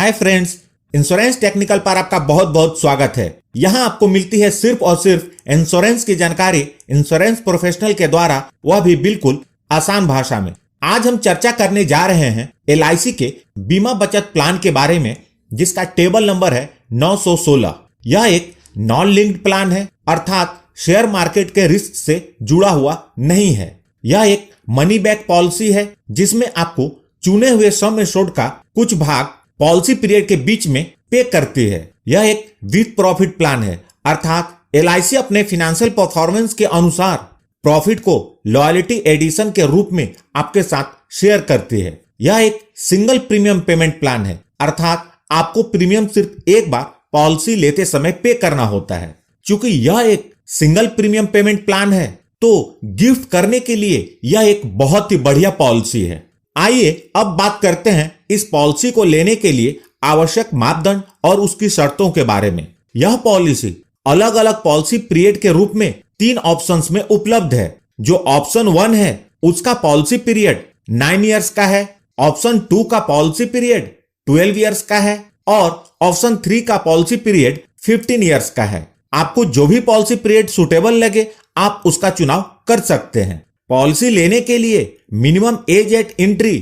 Hi friends, insurance technical पर आपका बहुत बहुत स्वागत है। यहाँ आपको मिलती है सिर्फ और सिर्फ इंश्योरेंस की जानकारी इंश्योरेंस प्रोफेशनल के द्वारा, वह भी बिल्कुल आसान भाषा में। आज हम चर्चा करने जा रहे हैं LIC के बीमा बचत प्लान के बारे में, जिसका टेबल नंबर है 916। यह एक नॉन लिंक्ड प्लान है, अर्थात शेयर मार्केट के रिस्क से जुड़ा हुआ नहीं है। यह एक मनी बैक पॉलिसी है, जिसमें आपको चुने हुए सम एश्योर्ड का कुछ भाग पॉलिसी पीरियड के बीच में पे करती है। यह एक विथ प्रॉफिट प्लान है, अर्थात LIC अपने फाइनेंशियल परफॉर्मेंस के अनुसार प्रॉफिट को लॉयल्टी एडिशन के रूप में आपके साथ शेयर करती है। यह एक सिंगल प्रीमियम पेमेंट प्लान है, अर्थात आपको प्रीमियम सिर्फ एक बार पॉलिसी लेते समय पे करना होता है। चूंकि यह एक सिंगल प्रीमियम पेमेंट प्लान है, तो गिफ्ट करने के लिए यह एक बहुत ही बढ़िया पॉलिसी है। आइए अब बात करते हैं इस पॉलिसी को लेने के लिए आवश्यक मापदंड और उसकी शर्तों के बारे में। यह पॉलिसी अलग अलग पॉलिसी पीरियड के रूप में 3 ऑप्शंस में उपलब्ध है। जो ऑप्शन 1 है, उसका पॉलिसी पीरियड 9 इयर्स का है। ऑप्शन 2 का पॉलिसी पीरियड 12 इयर्स का है और ऑप्शन 3 का पॉलिसी पीरियड 15 इयर्स का है। आपको जो भी पॉलिसी पीरियड सुटेबल लगे, आप उसका चुनाव कर सकते हैं। पॉलिसी लेने के लिए minimum age eight entry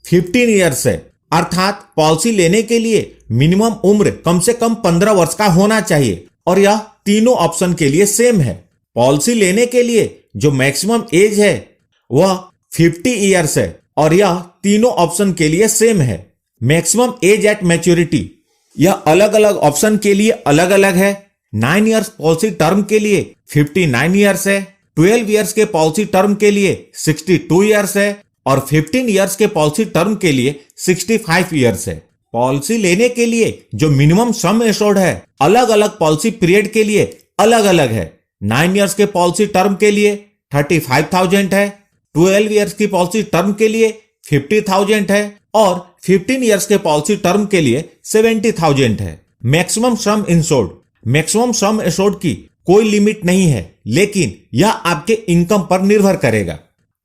15 years है, अर्थात पॉलिसी लेने के लिए मिनिमम उम्र कम से कम 15 वर्ष का होना चाहिए और यह तीनों ऑप्शन के लिए सेम है। पॉलिसी लेने के लिए जो मैक्सिमम एज है वह 50 इयर्स है और यह तीनों ऑप्शन के लिए सेम है। मैक्सिमम एज एट मैच्योरिटी यह अलग अलग ऑप्शन के लिए अलग अलग है। 9 इयर्स पॉलिसी टर्म के लिए 59 इयर्स है, 12 इयर्स के पॉलिसी टर्म के लिए 62 इयर्स है और 15 इयर्स के पॉलिसी टर्म के लिए 65 इयर्स है। पॉलिसी लेने के लिए जो मिनिमम सम एश्योर्ड है अलग अलग पॉलिसी पीरियड के लिए अलग अलग है। 9 इयर्स के पॉलिसी टर्म के लिए 35,000 है, 12 इयर्स की पॉलिसी टर्म के लिए 50,000 है और 15 इयर्स के पॉलिसी टर्म के लिए 70,000 है। मैक्सिमम सम इंश्योर्ड, मैक्सिमम सम एश्योर्ड की कोई लिमिट नहीं है, लेकिन यह आपके इनकम पर निर्भर करेगा।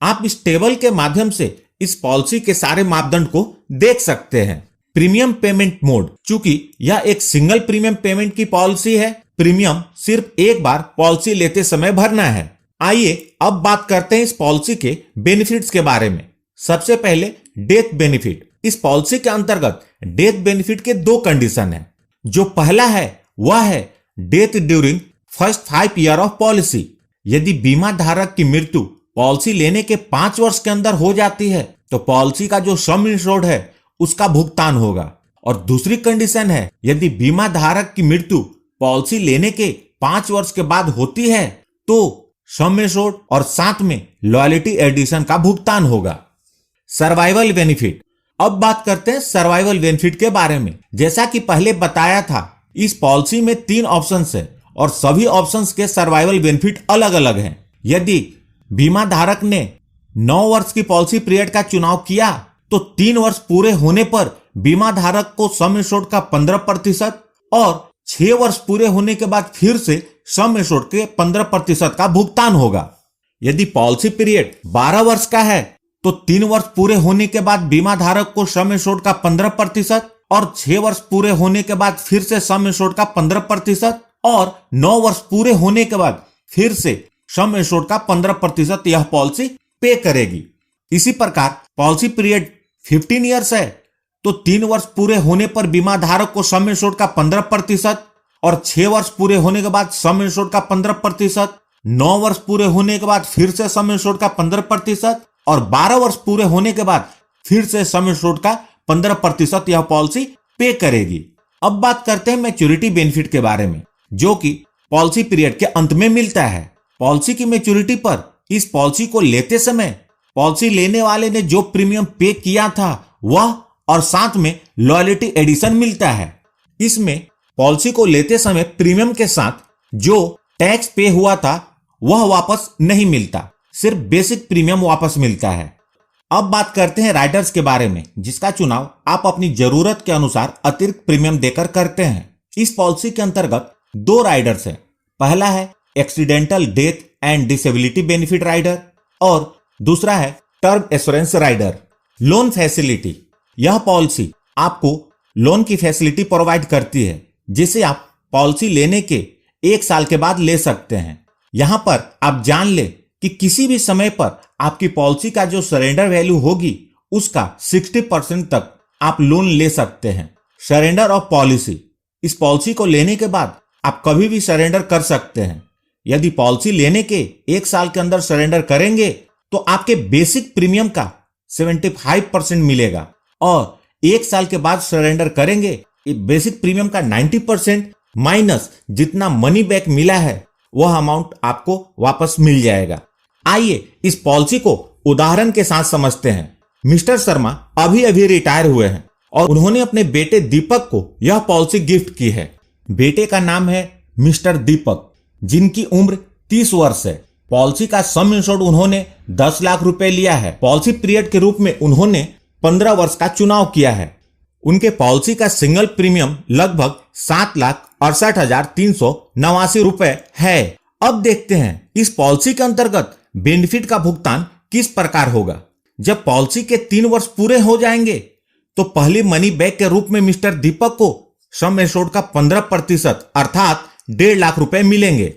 आप इस टेबल के माध्यम से इस पॉलिसी के सारे मापदंड को देख सकते हैं। प्रीमियम पेमेंट मोड, चूंकि यह एक सिंगल प्रीमियम पेमेंट की पॉलिसी है, प्रीमियम सिर्फ एक बार पॉलिसी लेते समय भरना है। आइए अब बात करते हैं इस पॉलिसी के बेनिफिट्स के बारे में। सबसे पहले डेथ बेनिफिट। इस पॉलिसी के अंतर्गत डेथ बेनिफिट के 2 कंडीशन है। जो पहला है वह है death during first 5 year of policy. यदि बीमा धारक की मृत्यु पॉलिसी लेने के 5 वर्ष के अंदर हो जाती है, तो पॉलिसी का जो सम इंश्योर्ड है उसका भुगतान होगा। और दूसरी कंडीशन है, यदि बीमा धारक की मृत्यु पॉलिसी लेने के 5 वर्ष के बाद होती है, तो सम इंश्योर्ड और साथ में लॉयल्टी एडिशन का भुगतान होगा। Survival benefit. अब बात करते हैं सर्वाइवल बेनिफिट के बारे में। जैसा कि पहले बताया था, इस पॉलिसी में 3 ऑप्शंस है और सभी ऑप्शंस के सर्वाइवल बेनिफिट अलग अलग हैं। यदि बीमा धारक ने 9 वर्ष की पॉलिसी पीरियड का चुनाव किया, तो 3 वर्ष पूरे होने पर बीमा धारक को सम एश्योर्ड का 15% और 6 वर्ष पूरे होने के बाद फिर से सम एश्योर्ड के 15% का भुगतान होगा। यदि पॉलिसी पीरियड 12 वर्ष का है, तो 3 वर्ष पूरे होने के बाद बीमा धारक को सम एश्योर्ड का 15% और 6 वर्ष पूरे होने के बाद फिर से सम एश्योर्ड का 15% और 9 वर्ष पूरे होने के बाद फिर से सम एश्योर्ड का 15% यह पॉलिसी पे करेगी। इसी प्रकार पॉलिसी पीरियड 15 इयर्स है, तो 3 वर्ष पूरे होने पर बीमा धारक को सम एश्योर्ड का 15% और 6 वर्ष पूरे होने के बाद सम एश्योर्ड का 15%, 9 वर्ष पूरे होने के बाद फिर से सम एश्योर्ड का 15% और 12 वर्ष पूरे होने के बाद फिर से सम एश्योर्ड का 15% यह पॉलिसी पे करेगी। अब बात करते हैं मैच्योरिटी बेनिफिट के बारे में, जो कि पॉलिसी पीरियड के अंत में मिलता है। पॉलिसी की मैच्योरिटी पर इस पॉलिसी को लेते समय पॉलिसी लेने वाले ने जो प्रीमियम पे किया था वह और साथ में लॉयल्टी एडिशन मिलता है। इसमें पॉलिसी को लेते समय प्रीमियम के साथ जो टैक्स पे हुआ था वह वापस नहीं मिलता, सिर्फ बेसिक प्रीमियम वापस मिलता है। अब बात करते हैं राइडर्स के बारे में, जिसका चुनाव आप अपनी जरूरत के अनुसार अतिरिक्त प्रीमियम देकर करते हैं। इस पॉलिसी के अंतर्गत 2 राइडर्स है। पहला है accidental death and disability benefit rider और दूसरा है term assurance rider. Loan facility. यह पॉलिसी आपको लोन की फैसिलिटी प्रोवाइड करती है, जिसे आप पॉलिसी लेने के 1 साल के बाद ले सकते हैं। यहां पर आप जान ले कि किसी भी समय पर आपकी पॉलिसी का जो सरेंडर वैल्यू होगी उसका 60% तक आप लोन ले सकते हैं। सरेंडर ऑफ पॉलिसी, इस पॉलिसी को लेने के बाद आप कभी भी सरेंडर कर सकते हैं। यदि पॉलिसी लेने के 1 साल के अंदर सरेंडर करेंगे तो आपके बेसिक प्रीमियम का 75% मिलेगा और 1 साल के बाद सरेंडर करेंगे बेसिक प्रीमियम का 90% माइनस जितना मनी बैक मिला है वह अमाउंट आपको वापस मिल जाएगा। आइए इस पॉलिसी को उदाहरण के साथ समझते हैं। मिस्टर शर्मा अभी अभी रिटायर हुए हैं और उन्होंने अपने बेटे दीपक को यह पॉलिसी गिफ्ट की है। बेटे का नाम है मिस्टर दीपक, जिनकी उम्र 30 वर्ष है। पॉलिसी का सम इंश्योर्ड उन्होंने 10 लाख रुपए लिया है। पॉलिसी पीरियड के रूप में उन्होंने 15 वर्ष का चुनाव किया है। उनके पॉलिसी का सिंगल प्रीमियम लगभग 7,68,389 रुपए है। अब देखते हैं इस पॉलिसी के अंतर्गत बेनिफिट का भुगतान किस प्रकार होगा। जब पॉलिसी के 3 वर्ष पूरे हो जाएंगे तो पहली मनी बैक के रूप में मिस्टर दीपक को सम एश्योर्ड का 15% अर्थात 1.5 लाख रुपए मिलेंगे।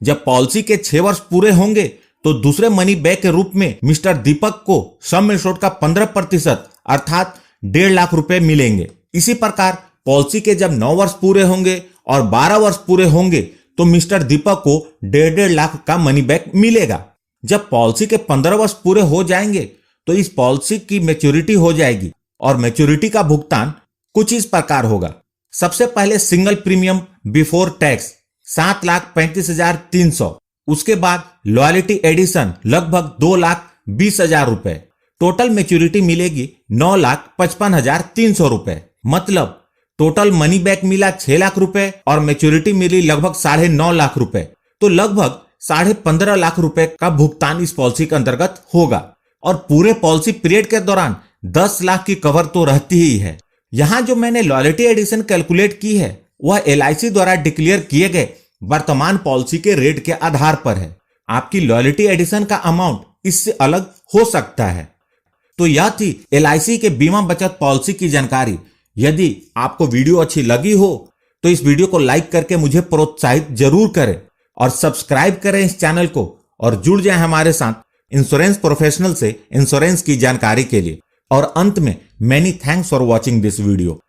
जब पॉलिसी के 6 वर्ष पूरे होंगे तो दूसरे मनी बैक के रूप में मिस्टर दीपक को सम एश्योर्ड का 15% अर्थात 1.5 लाख रुपए मिलेंगे। इसी प्रकार पॉलिसी के जब 9 वर्ष पूरे होंगे और 12 वर्ष पूरे होंगे तो मिस्टर दीपक को 1.5 लाख का मनी बैक मिलेगा। जब पॉलिसी के 15 वर्ष पूरे हो जाएंगे तो इस पॉलिसी की मैच्योरिटी हो जाएगी और मैच्योरिटी का भुगतान कुछ इस प्रकार होगा। सबसे पहले सिंगल प्रीमियम बिफोर टैक्स 7,35,300, उसके बाद लॉयल्टी एडिशन लगभग 2,20,000 रुपए। टोटल मैच्योरिटी मिलेगी 9,55,300 रुपए। मतलब टोटल मनी बैक मिला 6 लाख रुपए और मैच्योरिटी मिली लगभग 9.5 लाख रुपए। तो लगभग 15.5 लाख रुपए का भुगतान इस पॉलिसी के अंतर्गत होगा और पूरे पॉलिसी पीरियड के दौरान 10 लाख की कवर तो रहती ही है। यहां जो मैंने लॉयल्टी एडिशन कैलकुलेट की है वह LIC द्वारा डिक्लेयर किए गए वर्तमान पॉलिसी के रेट के आधार पर है। आपकी लॉयल्टी एडिशन का अमाउंट इससे अलग हो सकता है। तो यह थी LIC के बीमा बचत पॉलिसी की जानकारी। यदि आपको वीडियो अच्छी लगी हो तो इस वीडियो को लाइक करके मुझे प्रोत्साहित जरूर करें और सब्सक्राइब करें इस चैनल को और जुड़ जाएं हमारे साथ इंश्योरेंस प्रोफेशनल से इंश्योरेंस की जानकारी के लिए। और अंत में many thanks for watching this video.